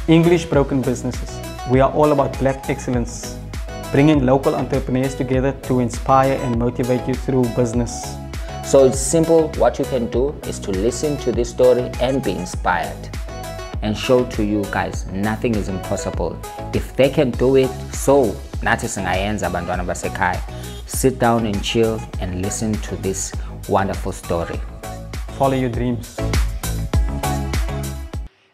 English Broken Businesses. We are all about Black excellence, bringing local entrepreneurs together to inspire and motivate you through business. So it's simple. What you can do is to listen to this story and be inspired, and show to you guys nothing is impossible. If they can do it, so nathi singayenza bantwana basekhaya. Sit down and chill and listen to this wonderful story. Follow your dreams.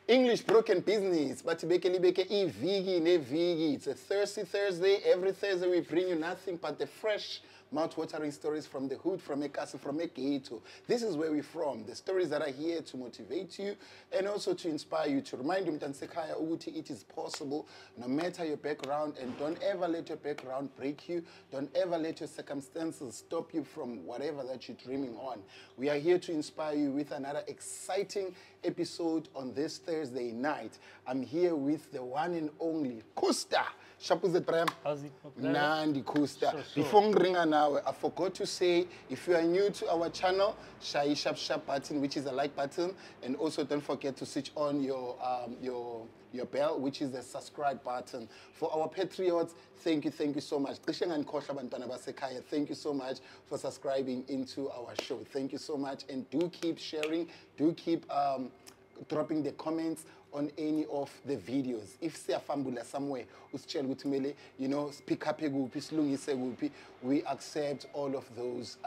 English Broken Business, but it's a thirsty Thursday. Every Thursday we bring you nothing but the fresh, mouth-watering stories from the hood, from a castle, from a ghetto. This is where we're from. The stories that are here to motivate you and also to inspire you, to remind you that it is possible no matter your background, and don't ever let your background break you. Don't ever let your circumstances stop you from whatever that you're dreaming on. We are here to inspire you with another exciting episode on this Thursday night. I'm here with the one and only Khusta. Shapuze Prem. How's it? Nandi Khusta. Sure. Before Ngringa now, I forgot to say, if you are new to our channel, shy sharp button, which is a like button, and also don't forget to switch on your bell, which is the subscribe button. For our patriots, thank you so much. Thank you so much for subscribing into our show. Thank you so much, and do keep sharing, do keep dropping the comments on any of the videos. If siyafambula somewhere, usitshela ukuthi mele, you know, speak up kuphi, silungise kuphi, we accept all of those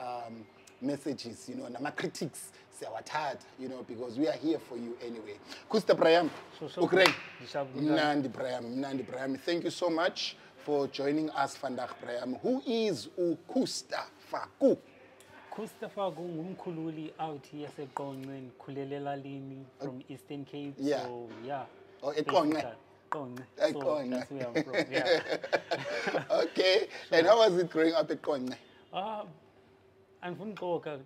messages, you know, nama critics siyawathatha, you know, because we are here for you anyway. Khusta Prayam, ukreng. Mnandi Prayam. Thank you so much for joining us, Vandag Prayam. Who is Khusta Faku? Khusta Faku Mkhululi out here seqonqe khulele elalini from Eastern Cape. Yeah. So yeah. Oh, Eqonqe. Qonqe. So that's where I'm from. Yeah. Okay. Sure. And how was it growing up at Eqonqe? I'm from Qoka.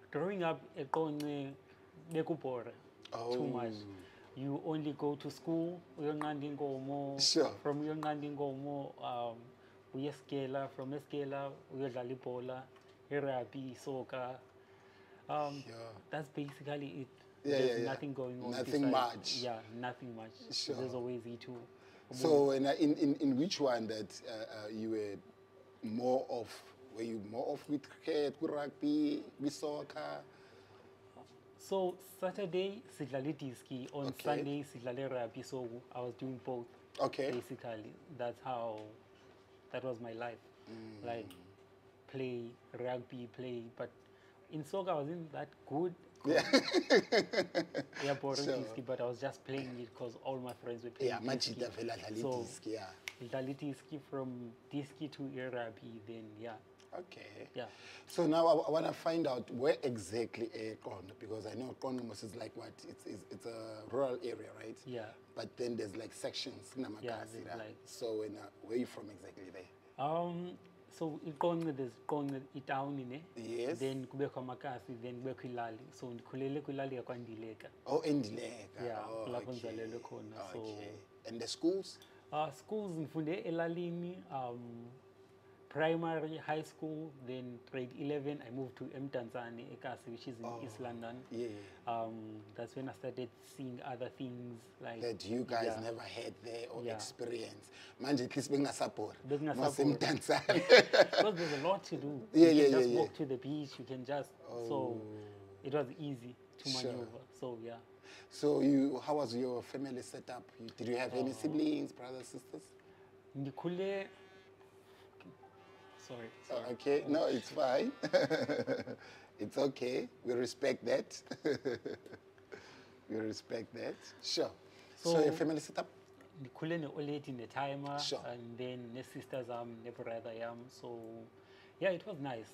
Growing up at Eqonqe, bekubore too much. You only go to school, uyonqanda inkomo. Sure. From uyonqanda inkomo, uyeskela, from eskela, uyodlala ibhola. Rugby, soccer. That's basically it. There's nothing going on. Nothing much. Yeah, nothing much. Sure. There's always E2. So, in which one that you were more of? Were you more of with cricket, with rugby, with soccer? So Saturday sidlale diski, on Sunday sidlale rugby. So I was doing both. Okay. Basically, that was my life. Like, play rugby, but in soccer I wasn't that good. Yeah. Yeah, diski, but I was just playing it because all my friends were playing. Yeah, so diski from diski to rugby, then yeah. Okay. Yeah. So now I want to find out where exactly Eqonqe, because I know Eqonqe is like what? It's a rural area, right? Yeah. But then there's like sections. Yeah, like, so where are you from exactly there? So Eqonqe, there's Eqonqe town in it. Yes. Then kubekho amakasi, then kubekho ilali. So ndikhulele kwilali yakwaNdileka. Oh, Ndileka. Yeah, oh, kulapho ndizalelwe khona. So and the schools? Schools ngifunde elalini, primary, high school, then grade 11 I moved to Mdantsane, which is in East London. Yeah. That's when I started seeing other things like that you guys never had there or experienced. Manje at least Because there's a lot to do. You can just walk to the beach, you can just so it was easy to maneuver. So yeah. So how was your family set up? Did you have any siblings, brothers, sisters? Sorry. Okay, no, it's fine. It's okay. We respect that. We respect that. Sure. So your family set up? Ndikhule ne-oleti ne-timer, Sure. and then ne-sisters ne-brother yam. So yeah, it was nice.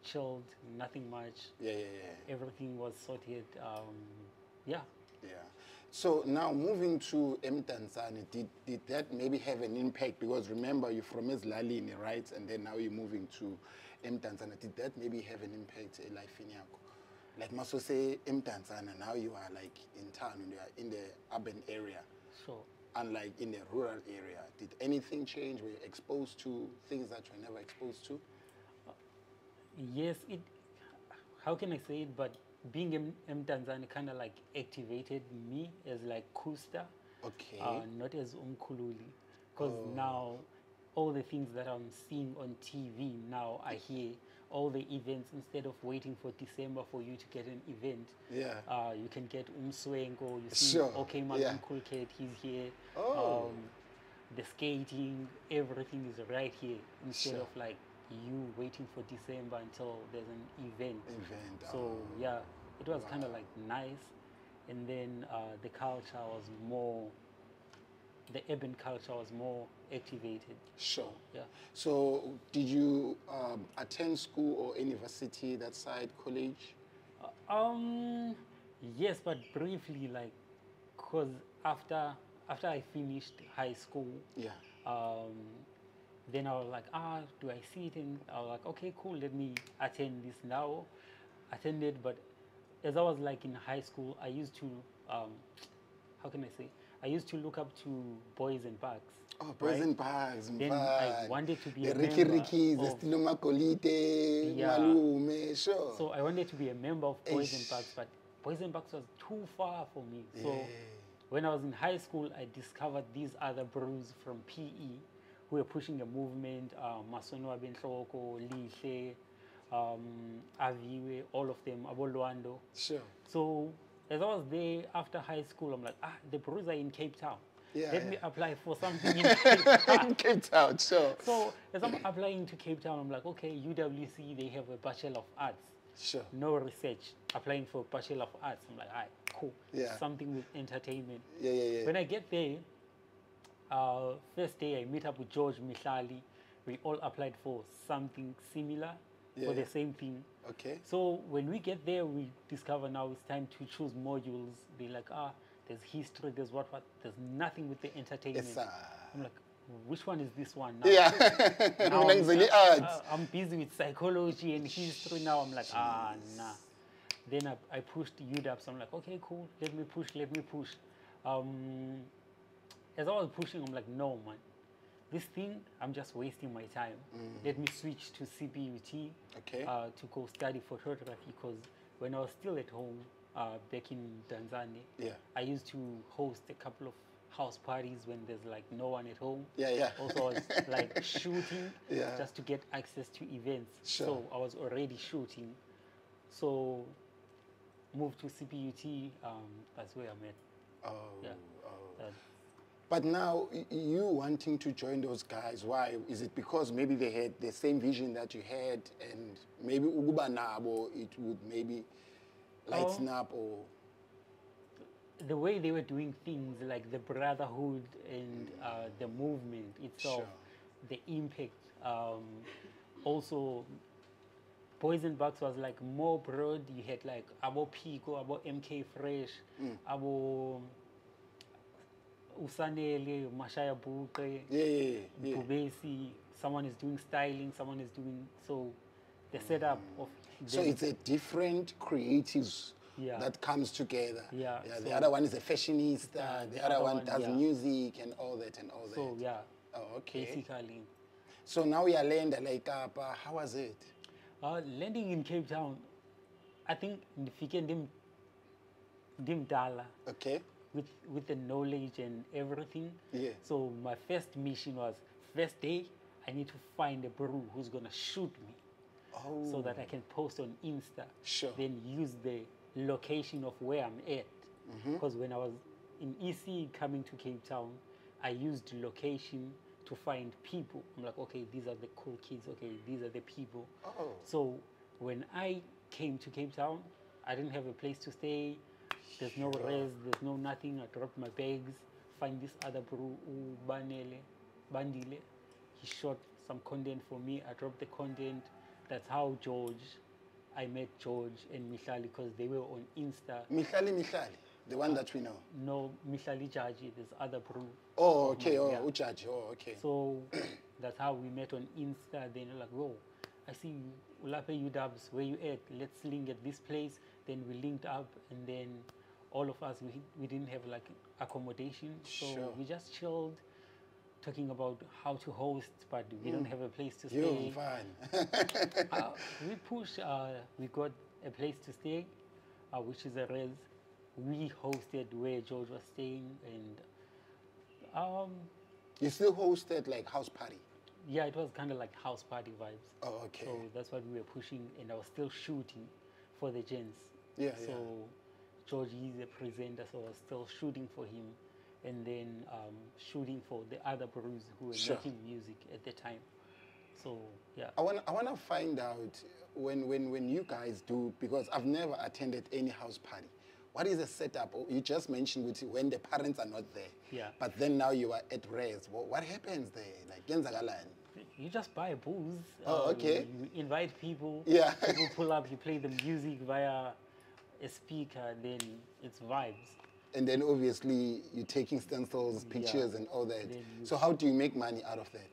Chilled, nothing much. Yeah. Everything was sorted. Yeah. So now moving to Mdantsane, did that maybe have an impact? Because remember, you're from Ezlalini, right? And then now you're moving to Mdantsane. Did that maybe have an impact in life in Yako? Like Maso say Mdantsane, now you are like in town, you are in the urban area. Sure. Unlike in the rural area. Did anything change? Were you exposed to things that you were never exposed to? Yes, how can I say it? But being in Mdantsane kind of like activated me as like Khusta, Okay. not as Mkhululi, because now all the things that I'm seeing on TV now, I hear all the events. Instead of waiting for December for you to get an event, you can get Umswengo. You see, okay, my uncle kid, he's here. The skating, everything is right here, instead of like you waiting for December until there's an event. So yeah, it was kind of like nice. And then the culture was more, the urban culture was more activated. Sure. Yeah. So did you attend school or university, that side, college? Yes, but briefly, like, cause after I finished high school, then I was like, do I see it? And I was like, okay, cool, let me attend this now. Attended, but as I was like in high school, I used to, how can I say? I used to look up to BoiznBucks. Oh, BoiznBucks. Then I wanted to be the a Ricky member Rickies, the of, Stino Makolite, Malume, sure. So I wanted to be a member of BoiznBucks, but BoiznBucks was too far for me. So when I was in high school, I discovered these other brews from PE who were pushing a movement, Masono Bentloko, Lihle, Aviwe, all of them, Abolwando. Sure. So as I was there after high school, I'm like, the brews are in Cape Town. Let me apply for something in Cape Town. Cape Town, sure. So as I'm applying to Cape Town, I'm like, okay, UWC, they have a Bachelor of Arts. Sure. No research, applying for Bachelor of Arts. I'm like, all right, cool. Something with entertainment. When I get there, first day I meet up with George Mihlali. We all applied for something similar, for the same thing. Okay. So when we get there, we discover now it's time to choose modules. They're like, there's history, there's what, there's nothing with the entertainment. I'm like, which one is this one now? Now I'm busy with psychology and history now. I'm like, nah. Then I pushed UW, so I'm like, okay, cool, let me push. As I was pushing, I'm like, no, man. This thing, I'm just wasting my time. Let me switch to CBUT to go study photography, because when I was still at home, back in Mdantsane, I used to host a couple of house parties when there's like no one at home. Also, I was like shooting just to get access to events. So I was already shooting. So moved to CBUT, that's where I met. But now, you wanting to join those guys, why? Is it because maybe they had the same vision that you had, and maybe Uguba Nabo, it would maybe lighten up, or? The way they were doing things, like the brotherhood and the movement itself, the impact. Also, BoiznBucks was like more broad. You had like Abo Pico, Abo MK Fresh, Abo Usanele, Mashaya Buke, Bubesi. Someone is doing styling, someone is doing, so the setup of them. So it's a different creatives that comes together. So the other one is a fashionista, the other one does music and all that. So okay. Basically. So now we are landed like how was it? Landing in Cape Town, I think dim dala. Okay. With the knowledge and everything. So my first mission was, first day, I need to find a brew who's gonna shoot me, so that I can post on Insta. Then use the location of where I'm at. Because when I was in EC coming to Cape Town, I used location to find people. I'm like, okay, these are the cool kids. Okay, these are the people. So when I came to Cape Town, I didn't have a place to stay. There's no res, there's no nothing. I dropped my bags, find this other brew, Bandile. He shot some content for me. I dropped the content. That's how I met George and Mihlali, because they were on Insta. Mihlali, the one that we know. No, Mihlali Jaji, there's other brew. Oh, okay, Ujaji, okay. So that's how we met on Insta. Then like, whoa, I see you, Ulape UWs, where you at? Let's link at this place. Then we linked up, and then all of us, we didn't have like accommodation, so we just chilled, talking about how to host, but we don't have a place to stay. Fine. We pushed, we got a place to stay. which is a res. We hosted where George was staying, and You still hosted like house party? yeah, it was kind of like house party vibes. Oh, okay. So that's what we were pushing, and I was still shooting for the gents. Yeah, so George is a presenter, so I was still shooting for him, and then shooting for the other bros who were making music at the time. So yeah. I wanna find out when you guys do, because I've never attended any house party. What is the setup? You just mentioned when the parents are not there. Yeah. But then now you are at res. What happens there? Like Genzagalan? You just buy booze. Oh, okay. You invite people. Yeah. People pull up. You play the music via a speaker. Then it's vibes. And then obviously you're taking stencils, pictures, and all that. So how do you make money out of that?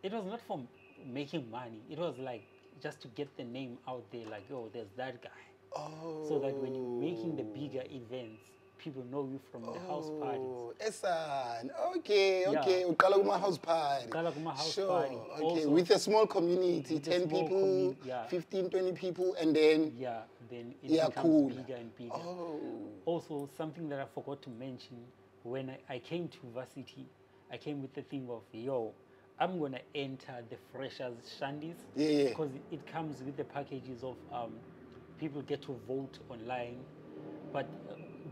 It was not for making money. It was like just to get the name out there. Like, oh, there's that guy. Oh. So that when you're making the bigger events, people know you from the house parties. Oh, Esan. Okay, okay. Uqala kuma house party. Uqala kuma house sure. party. Okay, Also, with a small community, 10 people, 15, 20 people, and then... Yeah, then it becomes bigger and bigger. Oh. Also, something that I forgot to mention, when I came to varsity, I came with the thing of, yo, I'm going to enter the freshers shandies. Yeah. Because it comes with the packages of... people get to vote online, but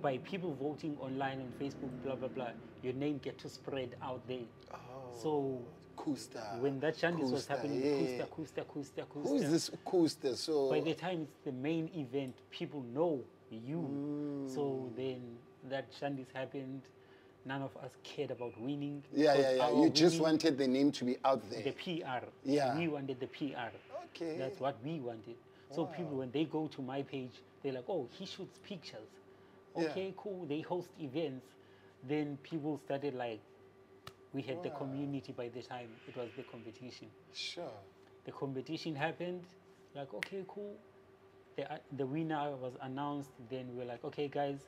by people voting online on Facebook, blah, blah, blah, your name get to spread out there. Oh, So Khusta, when that Shandis was happening, yeah. Khusta. Who is this Khusta? So by the time it's the main event, people know you. So then that Shandis happened. None of us cared about winning. Yeah. You just wanted the name to be out there. The PR. Yeah. We wanted the PR. Okay. That's what we wanted. So people, when they go to my page, they're like, oh, he shoots pictures. Okay, cool. They host events. Then people started like, we had the community by the time it was the competition. Sure. The competition happened. Like, okay, cool. The winner was announced. Then we were like, okay, guys,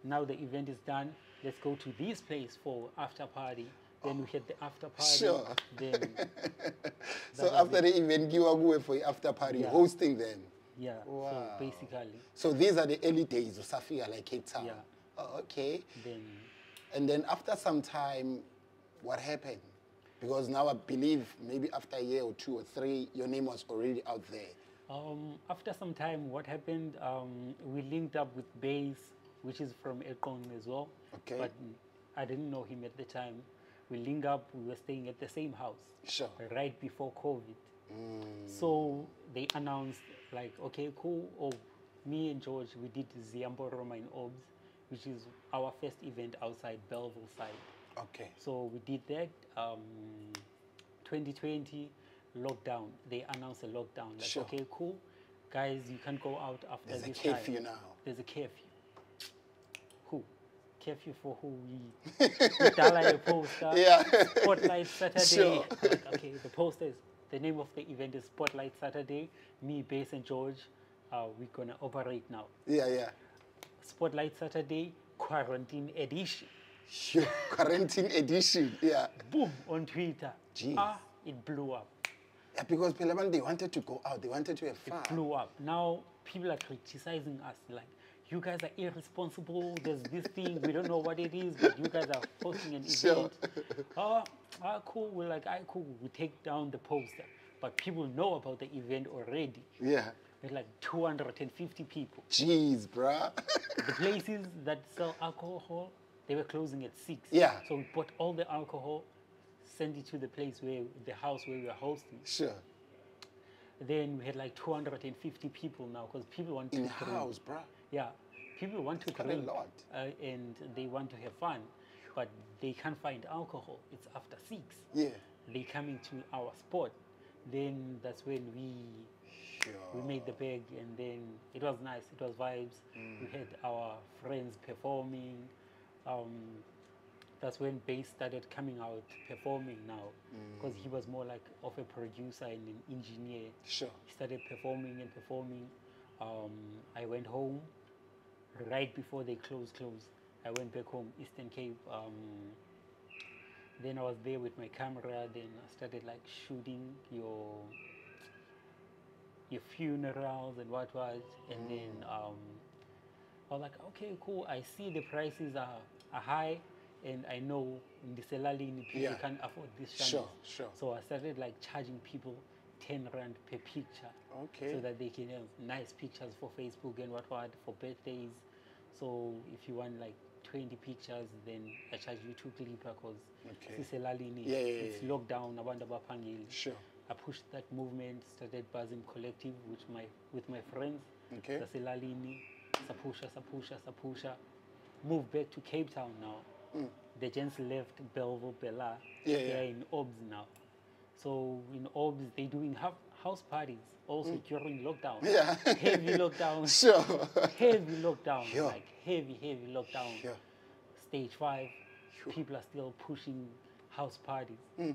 now the event is done. Let's go to this place for after party. Then we had the after party. Sure. Then so after the event, you are going for after party, hosting them. Yeah. Wow. So basically. So these are the early days of Safia, like Cape Town. Yeah. Oh, okay. Then. And then after some time, what happened? Because now I believe maybe after a year or 2 or 3, your name was already out there. After some time, what happened? We linked up with Bass, which is from Ekong as well. Okay. But I didn't know him at the time. We linked up. We were staying at the same house. Sure. Right before COVID. So they announced like, okay, cool. Oh, me and George, we did Ziambo Roma in Obs, which is our first event outside Belleville side. Okay. So we did that. 2020 lockdown. They announced a lockdown. Like, okay, cool, guys, you can't go out after There's this a curfew now. There's a curfew. Who? Curfew for who? We Dala a poster. Yeah. Spotlight Saturday. Sure. Like, okay, the poster is, the name of the event is Spotlight Saturday. Me, Bass, and George, we're gonna operate now. Yeah. Spotlight Saturday Quarantine Edition. Sure. Quarantine edition. Yeah. Boom on Twitter. Jeez. It blew up. Yeah, because Pelaban, they wanted to go out. They wanted to have fun. It blew up. Now people are criticizing us like, you guys are irresponsible. There's this thing, we don't know what it is, but you guys are hosting an event. Cool. We're like, cool. We take down the poster, but people know about the event already. Yeah. There's like 250 people. Jeez, bruh. The places that sell alcohol, they were closing at 6. Yeah. So we bought all the alcohol, sent it to the place where, the house where we were hosting. Sure. Then we had like 250 people now because people want to drink. In house, bruh. Yeah, people want to Quite drink a lot. And they want to have fun, but they can't find alcohol. It's after 6. Yeah. They coming to our spot. Then that's when we made the bag, and then it was nice. It was vibes. We had our friends performing. That's when Bass started coming out performing now, because he was more like of a producer and an engineer. Sure. He started performing. I went home right before they closed. I went back home, Eastern Cape. Then I was there with my camera. Then I started like shooting your funerals and what, and then I was like, okay, cool. I see the prices are high, and I know in the Selalini people can't afford this shandies. Sure, sure. So I started like charging people 10 rand per picture. Okay. So that they can have nice pictures for Facebook and what for birthdays. So if you want like 20 pictures, then I charge you 2 clipper because it's Selalini. It's lockdown. Abantu abaphangeli. Sure. I pushed that movement, started Buzzing Collective with my friends. Okay. Selalini, Sapusha. Moved back to Cape Town now. The gents left Belleville, Bella. They're in Obs now. So in Obs, they're doing house parties also during lockdown. Yeah. Heavy lockdown. Sure. Heavy lockdown. Sure. Like heavy lockdown. Sure. Stage 5. Sure. People are still pushing house parties.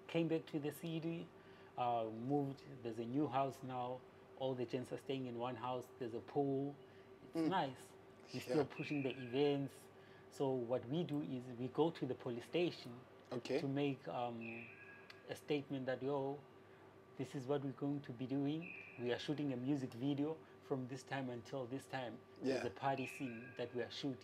Came back to the city, moved. There's a new house now. All the gents are staying in one house. There's a pool. It's nice. We're still pushing the events. So what we do is we go to the police station to make a statement that, yo, this is what we're going to be doing. We are shooting a music video from this time until this time. There's a party scene that we are shooting.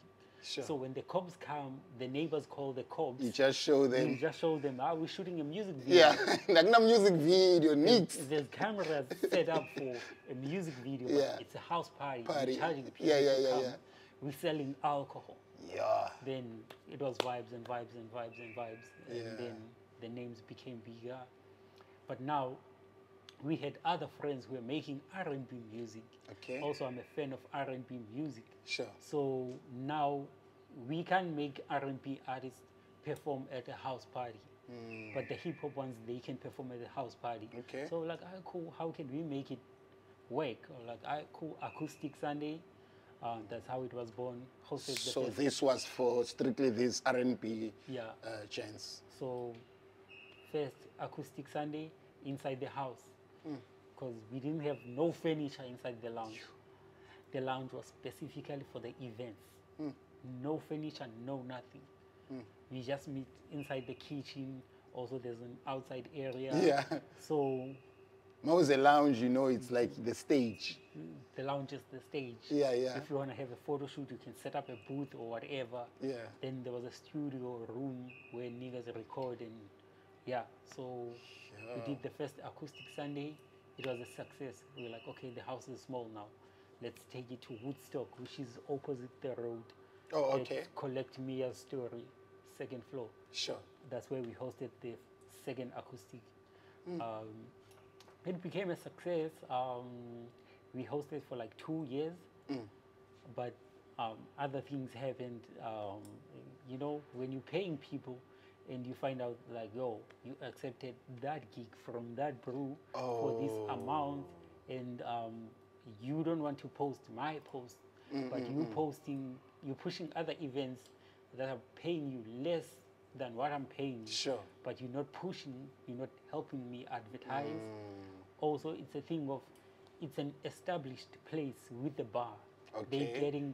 Sure. So when the cops come, the neighbors call the cops. You just show them. You just show them, we're shooting a music video. Yeah, like no music video, neat. There's cameras set up for a music video, but it's a house party. We're charging people to come. We're selling alcohol. Yeah. Then it was vibes and vibes and vibes and vibes. And then the names became bigger. But now we had other friends who were making R&B music. Okay. Also, I'm a fan of R&B music. Sure. So now we can make R&B artists perform at a house party. But the hip hop ones, they can perform at a house party. Okay. So like, cool, how can we make it work? Or like, cool, Akhustic Sundae. That's how it was born. Hosted So this was for strictly these R&B chants. So first Akhustic Sundae inside the house, because we didn't have no furniture inside the lounge. The lounge was specifically for the events. No furniture, no nothing. We just meet inside the kitchen. Also, there's an outside area. Yeah. So Mo's a lounge, you know, it's like the stage. The lounge is the stage. Yeah, yeah. If you want to have a photo shoot, you can set up a booth or whatever. Yeah. Then there was a studio room where niggas record and so we did the first Acoustic Sunday. It was a success. We were like, okay, the house is small now. Let's take it to Woodstock, which is opposite the road. Oh, okay. Collect Mia's Story, second floor. Sure. That's where we hosted the second acoustic. It became a success. We hosted for like 2 years, but other things happened. You know, when you're paying people and you find out like, yo, you accepted that gig from that brew for this amount, and you don't want to post my post, but you're pushing other events that are paying you less than what I'm paying you. Sure. But you're not pushing, you're not helping me advertise. Also, it's a thing of, it's an established place with the bar. Okay. They're getting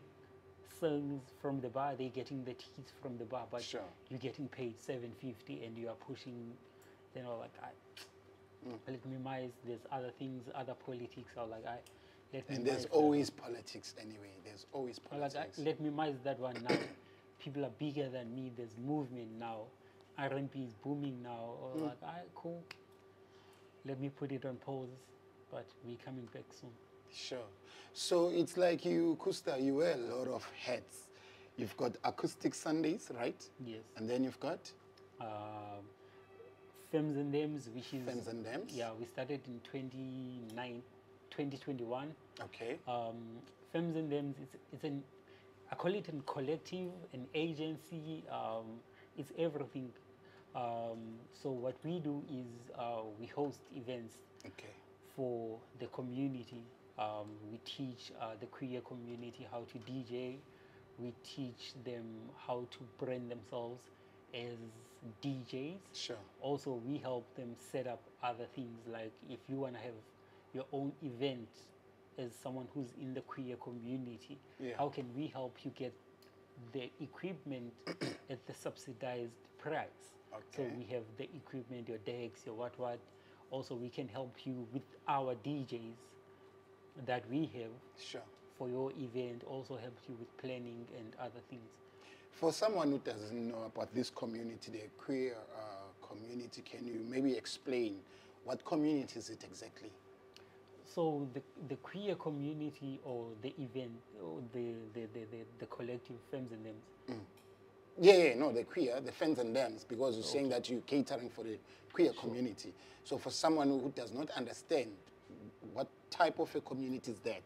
songs from the bar, they're getting the tickets from the bar, but you're getting paid $7.50 and you are pushing, you know, like, let me minimize, there's other things, other politics, or like, let me and there's always politics anyway, there's always politics. Like, let me minimize that one now. People are bigger than me, there's movement now, R&B is booming now, or like, cool, let me put it on pause, but we're coming back soon. Sure. So it's like you, Khusta, you wear a lot of hats. You've got Acoustic Sundays, right? Yes. And then you've got? Femmes and Thems, which is... Femmes and Thems? Yeah, we started in 2021. Okay. Femmes and Thems, it's an, I call it a collective, an agency, it's everything. So what we do is we host events for the community. We teach the queer community how to DJ. We teach them how to brand themselves as DJs. Sure. Also, we help them set up other things, like if you want to have your own event as someone who's in the queer community, how can we help you get the equipment at the subsidized price? So we have the equipment, your decks, your what. Also, we can help you with our DJs that we have for your event, also helps you with planning and other things. For someone who doesn't know about this community, the queer community, can you maybe explain what community is it exactly? So the queer community, or the event, or the collective Femmes and Thems. Yeah, no, the queer, the Femmes and Thems, because you're saying that you're catering for the queer community. So for someone who does not understand, what type of a community is that?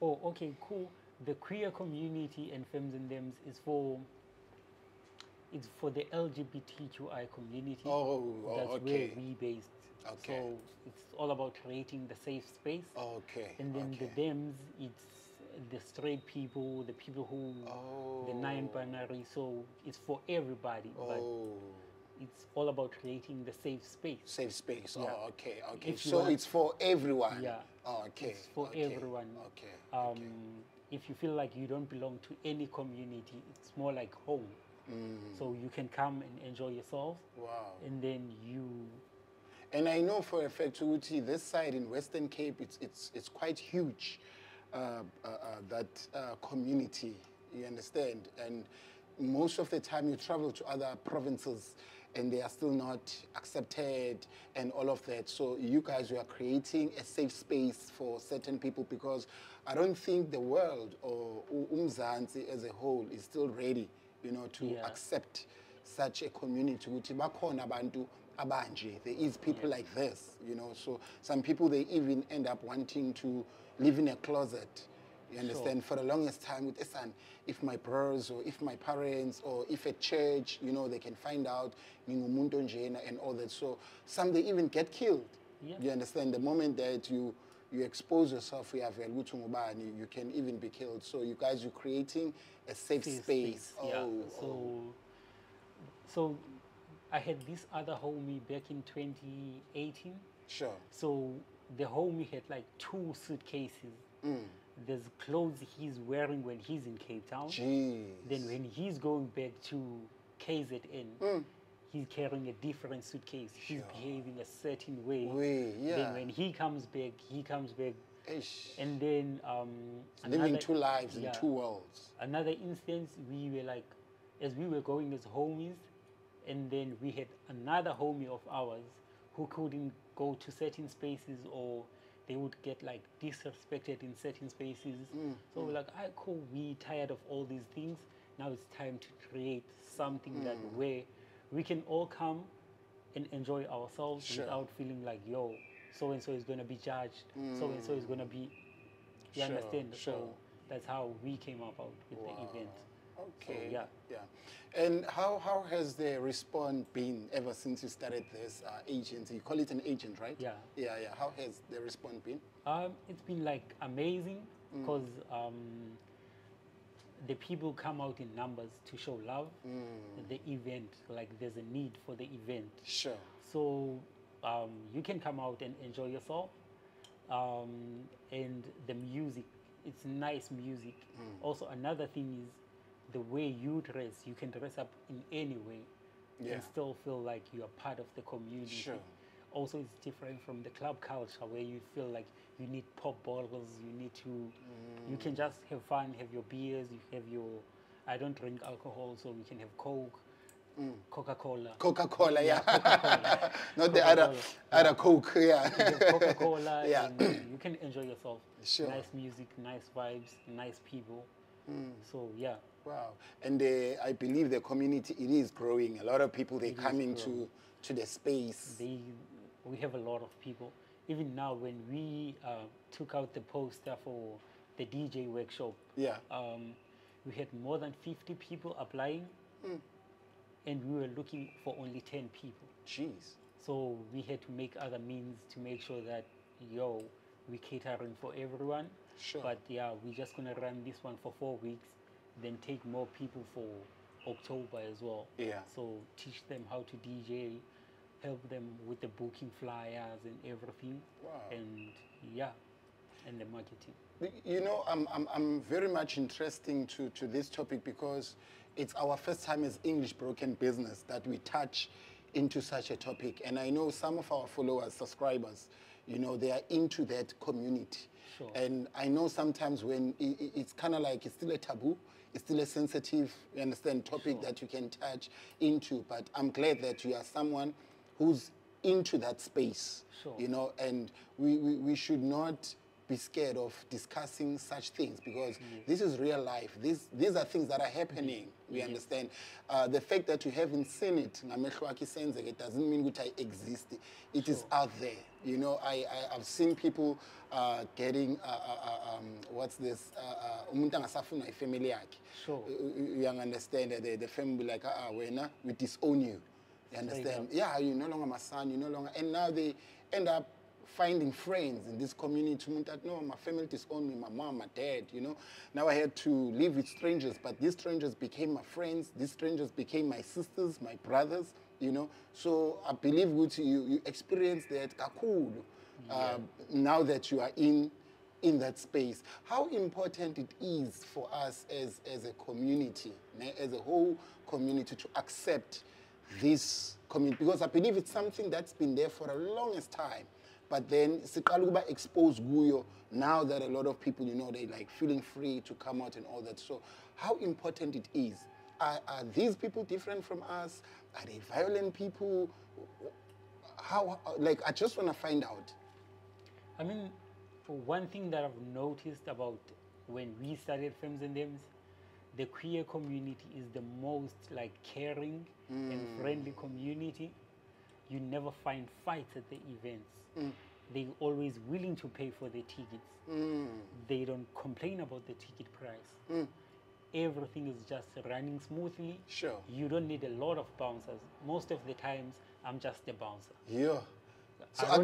Oh, okay, cool. The queer community and Femmes and Thems is for, it's for the LGBTQI community. That's okay. where we based. Okay. So it's all about creating the safe space. Okay. And then the Thems, it's the straight people, the people who, the non-binary. So it's for everybody. But it's all about creating the safe space. Safe space. Yeah. Oh, okay, okay. If So it's for everyone. Yeah. Oh, okay. It's for everyone. Okay. If you feel like you don't belong to any community, it's more like home. So you can come and enjoy yourself. Wow. And then you. And I know for a fact, Uti, this side in Western Cape, it's quite huge. That community, you understand, and most of the time you travel to other provinces and they are still not accepted and all of that. So you guys were creating a safe space for certain people, because I don't think the world or Mdantsane as a whole is still ready, you know, to accept such a community. There is people like this, you know. So some people, they even end up wanting to live in a closet. You understand? For the longest time with Esan, if my brothers or if my parents or if a church, you know, they can find out and all that. So some, they even get killed. You understand? The moment that you expose yourself, you can even be killed. So you guys are creating a safe space. So I had this other homie back in 2018. Sure. So the homie had like 2 suitcases. There's clothes he's wearing when he's in Cape Town. Jeez. Then when he's going back to KZN, he's carrying a different suitcase. He's behaving a certain way. Then when he comes back, and then living 2 lives in 2 worlds. Another instance, we were like, as we were going as homies, and then we had another homie of ours who couldn't go to certain spaces, or they would get like disrespected in certain spaces. So we're like, all right, cool, we tired of all these things. Now it's time to create something that where we can all come and enjoy ourselves without feeling like, yo, so-and-so is going to be judged, so-and-so is going to be, you understand? So that's how we came about with the event. Okay. So, yeah. And how has the response been ever since you started this agency? You call it an agent, right? Yeah. How has the response been? It's been like amazing, because the people come out in numbers to show love. The event, like there's a need for the event. Sure. So you can come out and enjoy yourself. And the music, it's nice music. Also, another thing is, the way you dress, you can dress up in any way and still feel like you are part of the community. Sure. Also, it's different from the club culture, where you feel like you need pop bottles, you need to, you can just have fun, have your beers, you have your, I don't drink alcohol, so we can have Coke, Coca-Cola. Coca-Cola, Coca-Cola. Not the other Coke, You have Coca-Cola, and you can enjoy yourself. Sure. Nice music, nice vibes, nice people. So, yeah. Wow. And I believe the community, it is growing. A lot of people, they're coming to the space. We have a lot of people. Even now, when we took out the poster for the DJ workshop, we had more than 50 people applying, and we were looking for only 10 people. Jeez. So we had to make other means to make sure that, yo, we're catering for everyone. Sure. But yeah, we're just going to run this one for 4 weeks, then take more people for October as well. Yeah. So teach them how to DJ, help them with the booking flyers and everything. Wow. And and the marketing. You know, I'm very much interested to this topic, because it's our first time as English broken business that we touch into such a topic. And I know some of our followers, subscribers, you know, they are into that community. Sure. And I know sometimes when it's kind of like it's still a taboo, it's still a sensitive, you understand, topic Sure. that you can touch into. But I'm glad that you are someone who's into that space, Sure. you know, and we should not be scared of discussing such things, because this is real life. These are things that are happening. We understand. The fact that you haven't seen it, it doesn't mean that I exist. It is out there. You know, I've seen people getting what's this? Family. Sure. You understand that the family like, we disown you. You understand? Yeah, you're no longer my son. You're no longer, and now they end up finding friends in this community. No, my family disowned me, my mom, my dad, you know. Now I had to live with strangers, but these strangers became my friends. These strangers became my sisters, my brothers, you know. So I believe you experienced that kakulu, now that you are in that space. How important it is for us as a community, as a whole community, to accept this community, because I believe it's something that's been there for the longest time. But then siqala expose guyo now that a lot of people, you know, they like feeling free to come out and all that. So how important it is. Are these people different from us? Are they violent people? How, like, I just want to find out. I mean, for one thing that I've noticed about when we started Femmes and Thems, the queer community is the most like caring and friendly community. You never find fights at the events. They're always willing to pay for the tickets. They don't complain about the ticket price. Everything is just running smoothly. Sure. You don't need a lot of bouncers. Most of the times, I'm just a bouncer. Yeah. So I don't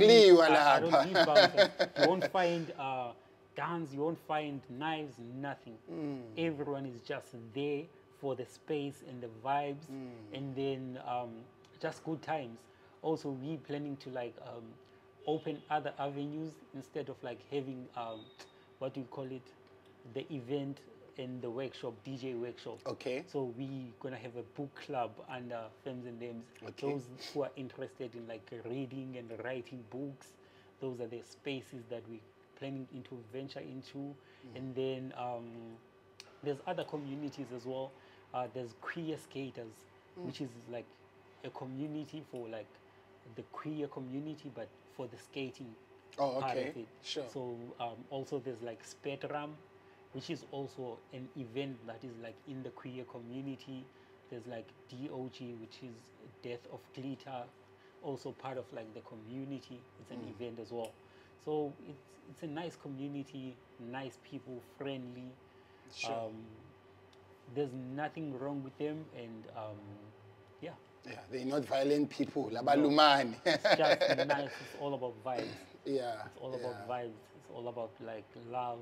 need bouncers. You won't find guns, you won't find knives, nothing. Everyone is just there for the space and the vibes, and then just good times. Also, we planning to like open other avenues instead of like having what do you call it, the event and the workshop, DJ workshop. Okay. So we gonna have a book club under Femmes and Thems. Okay. Those who are interested in like reading and writing books, those are the spaces that we planning to venture into. And then there's other communities as well. There's queer skaters, which is like a community for like the queer community, but for the skating part of it. Sure. So also there's like Spectrum, which is also an event that is like in the queer community. There's like DOG, which is Death of Glitter, also part of like the community. It's an event as well. So it's a nice community, nice people, friendly. Sure. There's nothing wrong with them, and yeah. Yeah, they're not violent people. Labalumani. It's just nice. It's all about vibes. Yeah. It's all about vibes. It's all about like love,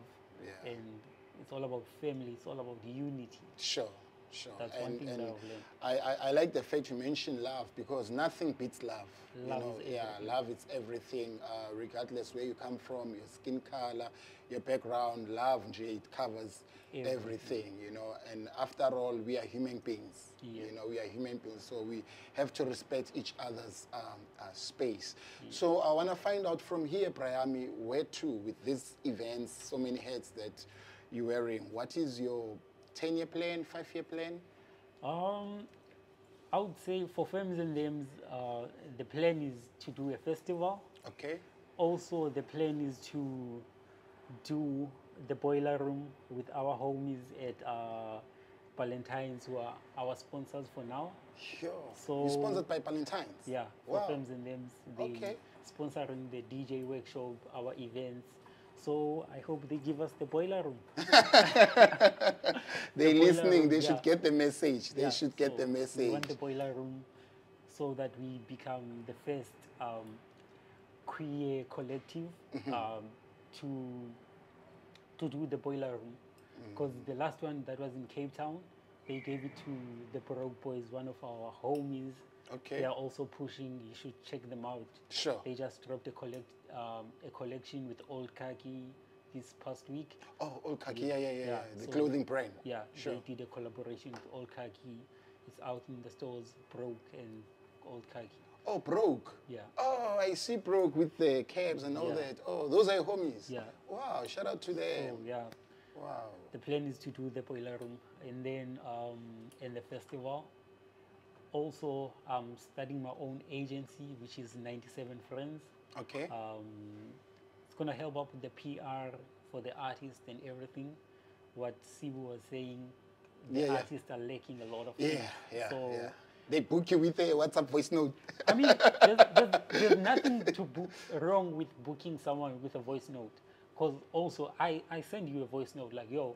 and it's all about family. It's all about unity. Sure. Sure. That's one thing that I've learned. I like the fact you mentioned love, because nothing beats love. Love you know, is everything. Love is everything, regardless where you come from, your skin color, your background. Love, it covers everything, you know. And after all, we are human beings. Yeah. You know, we are human beings, so we have to respect each other's space. So I want to find out from here, Brayami, where to with these events, so many hats that you're wearing. What is your 10-year plan, 5-year plan? I would say for Femmes and Thems, the plan is to do a festival. Okay. Also, the plan is to do the boiler room with our homies at Valentine's, who are our sponsors for now. Sure. So you're sponsored by Valentine's? Yeah, for Wow. Femmes and Thems. They sponsoring the DJ workshop, our events. So I hope they give us the boiler room. They're listening. Room, they should get the message. They Yeah, should get so the we message. want the boiler room so that we become the first queer collective to do the boiler room. Because the last one that was in Cape Town, they gave it to the Broke Boys, one of our homies. Okay. They are also pushing. You should check them out. Sure. They just dropped a collection with Old Khaki this past week. Oh, Old Khaki, yeah. The So, clothing brand. Yeah, Sure. they did a collaboration with Old Khaki. It's out in the stores, Broke and Old Khaki. Oh, Broke. Yeah. Oh, I see Broke with the cabs and all that. Oh, those are your homies. Yeah. Wow, shout out to them. So, yeah. Wow. The plan is to do the boiler room, and then in the festival. Also, I'm starting my own agency, which is 97 Friends. Okay. It's gonna help up with the PR for the artists and everything. What Sibu was saying, the artists are lacking a lot of things. So they book you with a WhatsApp voice note. I mean, there's nothing wrong with booking someone with a voice note. Because also, I send you a voice note like, yo,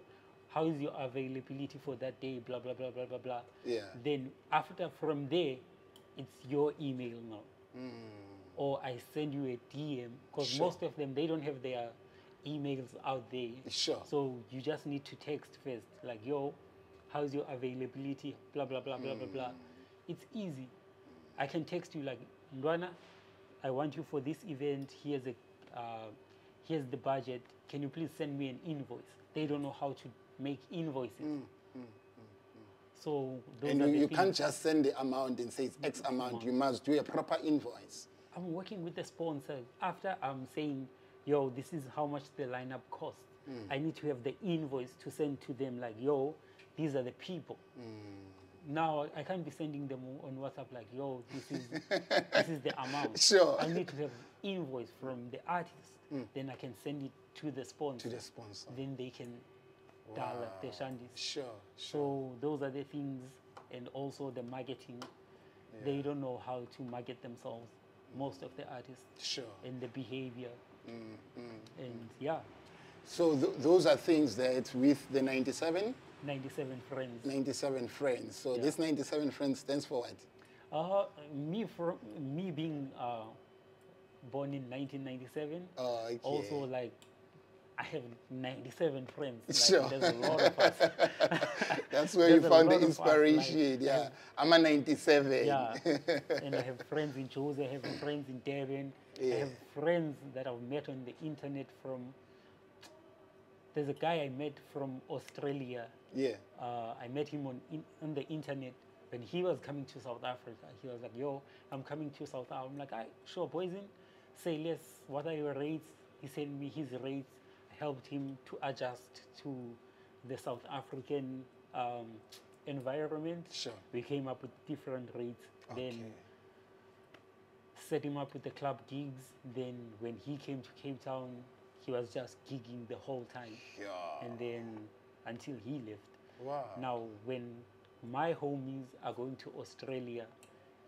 how is your availability for that day, blah, blah, blah, blah, blah, blah. Yeah. Then from there, it's your email now. Or I send you a DM, because most of them, they don't have their emails out there. Sure. So you just need to text first, like, yo, how's your availability, blah, blah, blah, blah, blah, blah. It's easy. I can text you like, Ndwana, I want you for this event, here's the budget, can you please send me an invoice? They don't know how to make invoices. So those and are you can't just send the amount and say it's X amount. You must do a proper invoice. I'm working with the sponsor. After I'm saying, yo, this is how much the lineup costs, I need to have the invoice to send to them like, yo, these are the people. Now I can't be sending them on WhatsApp like, yo, this is the amount. Sure. I need to have invoice from the artist. Then I can send it to the sponsor. Then they can dial up the shandies. Sure. So those are the things, and also the marketing. They don't know how to market themselves, most of the artists. Sure. And the behavior. And So those are things that with the 97 Friends. 97 Friends. So this 97 Friends stands for what? Me being born in 1997. Okay. Also, like, I have 97 friends. Like, Sure. There's a lot of us. That's where you found the inspiration. Like, I'm a 97. Yeah. And I have friends in Jose, I have friends in Devon. I have friends that I've met on the internet from. There's a guy I met from Australia. Yeah. I met him on the internet when he was coming to South Africa. He was like, yo, I'm coming to South Africa. I'm like, sure, Boyzin, say less. What are your rates? He sent me his rates. I helped him to adjust to the South African environment. Sure. We came up with different rates. Okay. Then set him up with the club gigs. Then when he came to Cape Town, he was just gigging the whole time. Yeah. And then until he left. Wow. Now, when my homies are going to Australia,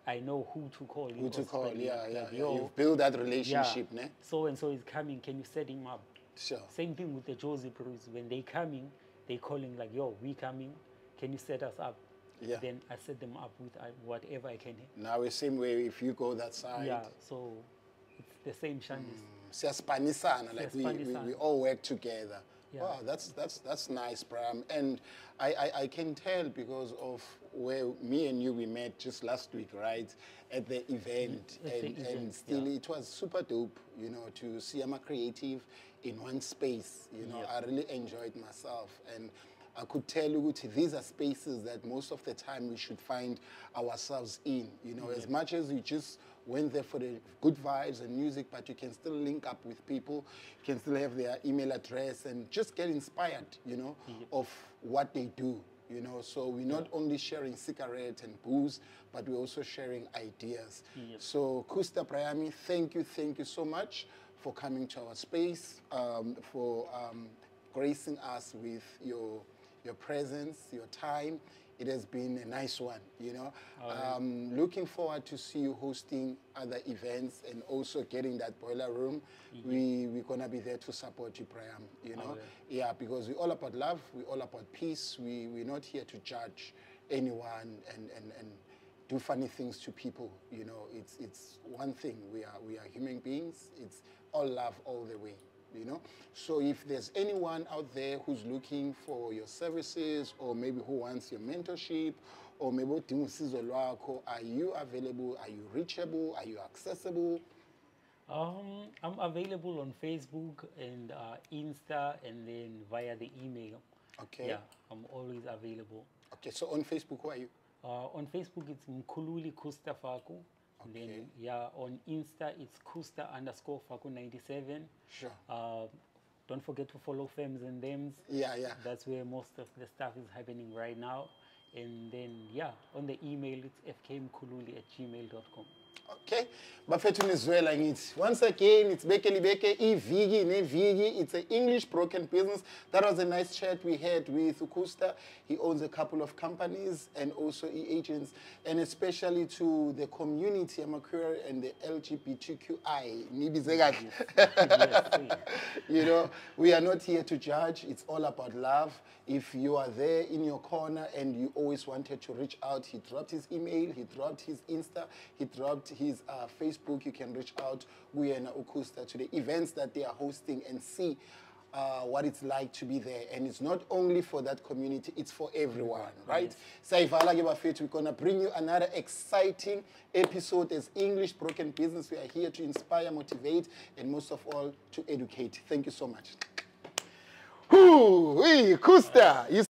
I know who to call. Who to call, Like, yo, You've built that relationship, ne? So-and-so is coming, can you set him up? Sure. Same thing with the Josie Brews. When they coming, they calling like, yo, we coming, can you set us up? Yeah. Then I set them up with whatever I can. Now, the same way if you go that side. Yeah, so it's the same shandies. Siyaspanisana, like we all work together. Yeah. Wow, that's nice, Bram. And I can tell because of where me and you we met just last week, right, at the event, and still it was super dope, you know, to see I'm a creative in one space. You know, I really enjoyed myself, and I could tell you these are spaces that most of the time we should find ourselves in. You know, as much as you just went there for the good vibes and music, but you can still link up with people, you can still have their email address and just get inspired, you know, of what they do, you know. So we're not only sharing cigarettes and booze, but we're also sharing ideas. So Khusta Prayami, thank you so much for coming to our space, for gracing us with your presence, your time. It has been a nice one, you know. Looking forward to see you hosting other events and also getting that boiler room. We're going to be there to support you, Prayam, you know. Yeah, because we're all about love. We're all about peace. We're not here to judge anyone and do funny things to people, you know. It's one thing. We are human beings. It's all love all the way. You know, so if there's anyone out there who's looking for your services, or maybe who wants your mentorship, or maybe are you available? Are you reachable? Are you accessible? I'm available on Facebook and Insta, and then via the email. Okay. Yeah, I'm always available. Okay, so on Facebook, who are you? On Facebook, it's Mkhululi Khusta Faku. And then, yeah, on Insta, it's Khusta_Faku97. Sure. Don't forget to follow Femmes and Thems. Yeah. That's where most of the stuff is happening right now. And then, yeah, on the email, it's fkmkhululi@gmail.com. Okay, bafethu nizwela ngithi. Once again, it's Beke Ivigi Nevigi. It's an English broken business. That was a nice chat we had with Khusta. He owns a couple of companies and also agents, and especially to the community, Amakura, and the LGBTQI. You know, we are not here to judge. It's all about love. If you are there in your corner and you always wanted to reach out, he dropped his email, he dropped his Insta, he dropped his Facebook. You can reach out Khusta to the events that they are hosting and see what it's like to be there. And it's not only for that community, it's for everyone, right? Yes. We're going to bring you another exciting episode as English Broken Business. We are here to inspire, motivate, and most of all, to educate. Thank you so much. Khusta!